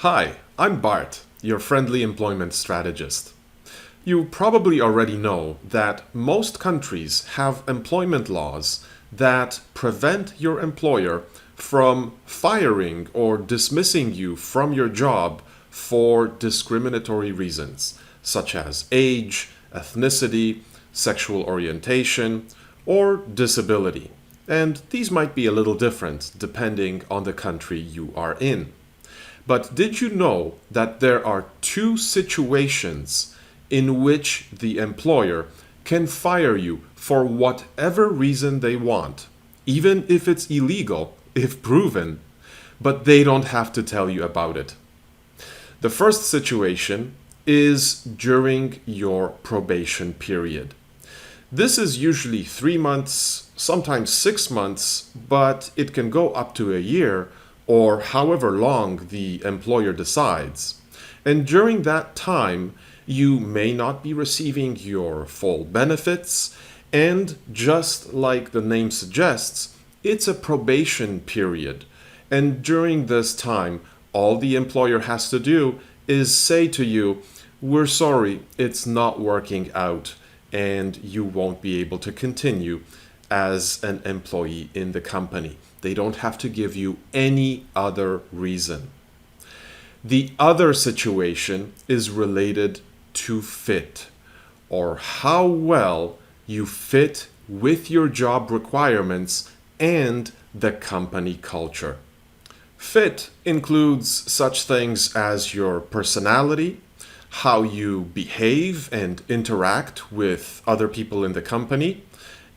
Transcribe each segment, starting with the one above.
Hi, I'm Bart, your friendly employment strategist. You probably already know that most countries have employment laws that prevent your employer from firing or dismissing you from your job for discriminatory reasons, such as age, ethnicity, sexual orientation, or disability. And these might be a little different depending on the country you are in. But did you know that there are two situations in which the employer can fire you for whatever reason they want, even if it's illegal, if proven, but they don't have to tell you about it? The first situation is during your probation period. This is usually 3 months, sometimes 6 months, but it can go up to a year or however long the employer decides. And during that time, you may not be receiving your full benefits, and just like the name suggests, it's a probation period. And during this time, all the employer has to do is say to you, "We're sorry, it's not working out, and you won't be able to continue as an employee in the company." They don't have to give you any other reason. The other situation is related to fit, or how well you fit with your job requirements and the company culture. Fit includes such things as your personality, how you behave and interact with other people in the company,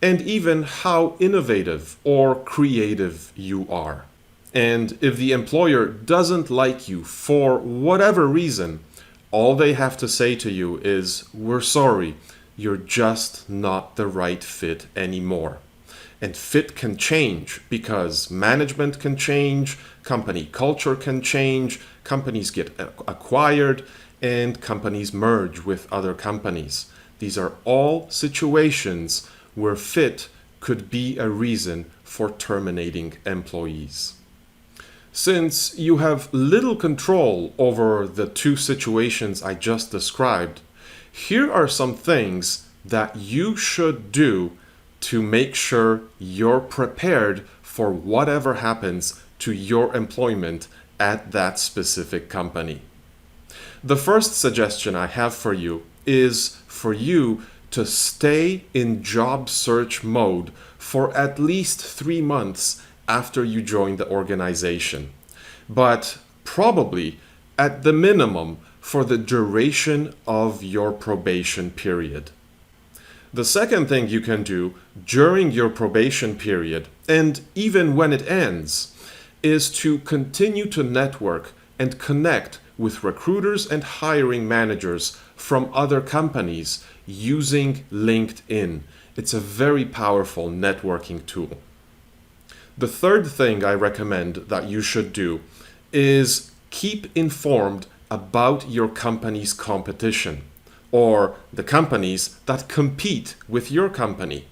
and even how innovative or creative you are. And if the employer doesn't like you for whatever reason, all they have to say to you is, "We're sorry, you're just not the right fit anymore." And fit can change because management can change, company culture can change, companies get acquired, and companies merge with other companies. These are all situations where fit could be a reason for terminating employees. Since you have little control over the two situations I just described, here are some things that you should do to make sure you're prepared for whatever happens to your employment at that specific company. The first suggestion I have for you is for you to stay in job search mode for at least 3 months after you join the organization, but probably at the minimum for the duration of your probation period. The second thing you can do during your probation period, and even when it ends, is to continue to network and connect with recruiters and hiring managers from other companies using LinkedIn. It's a very powerful networking tool. The third thing I recommend that you should do is keep informed about your company's competition, or the companies that compete with your company.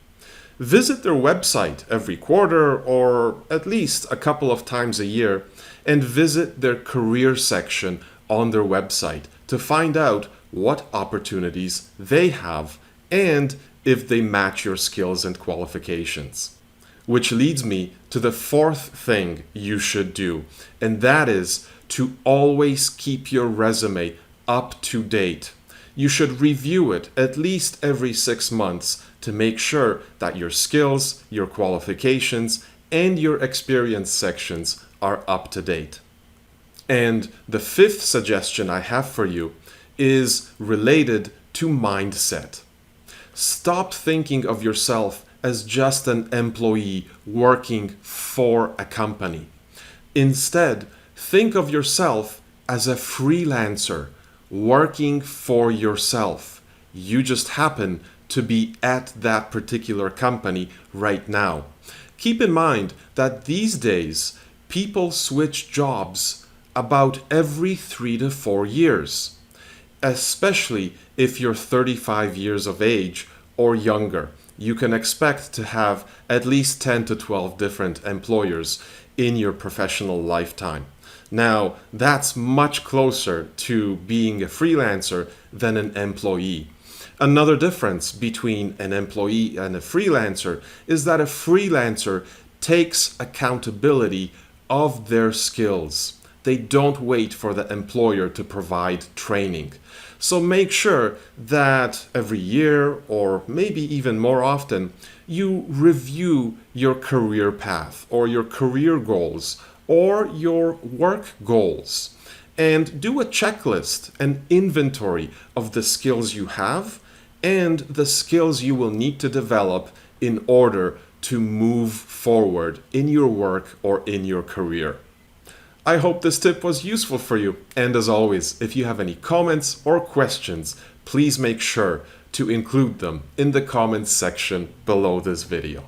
Visit their website every quarter or at least a couple of times a year, and visit their career section on their website to find out what opportunities they have and if they match your skills and qualifications. Which leads me to the fourth thing you should do, and that is to always keep your resume up to date. You should review it at least every 6 months to make sure that your skills, your qualifications, and your experience sections are up to date. And the fifth suggestion I have for you is related to mindset. Stop thinking of yourself as just an employee working for a company. Instead, think of yourself as a freelancer working for yourself. You just happen to be at that particular company right now. Keep in mind that these days, people switch jobs about every 3 to 4 years, especially if you're 35 years of age or younger. You can expect to have at least 10 to 12 different employers in your professional lifetime. Now, that's much closer to being a freelancer than an employee. Another difference between an employee and a freelancer is that a freelancer takes accountability of their skills. They don't wait for the employer to provide training. So make sure that every year, or maybe even more often, you review your career path or your career goals or your work goals and do a checklist, an inventory of the skills you have and the skills you will need to develop in order to move forward in your work or in your career. I hope this tip was useful for you, and as always, if you have any comments or questions, please make sure to include them in the comments section below this video.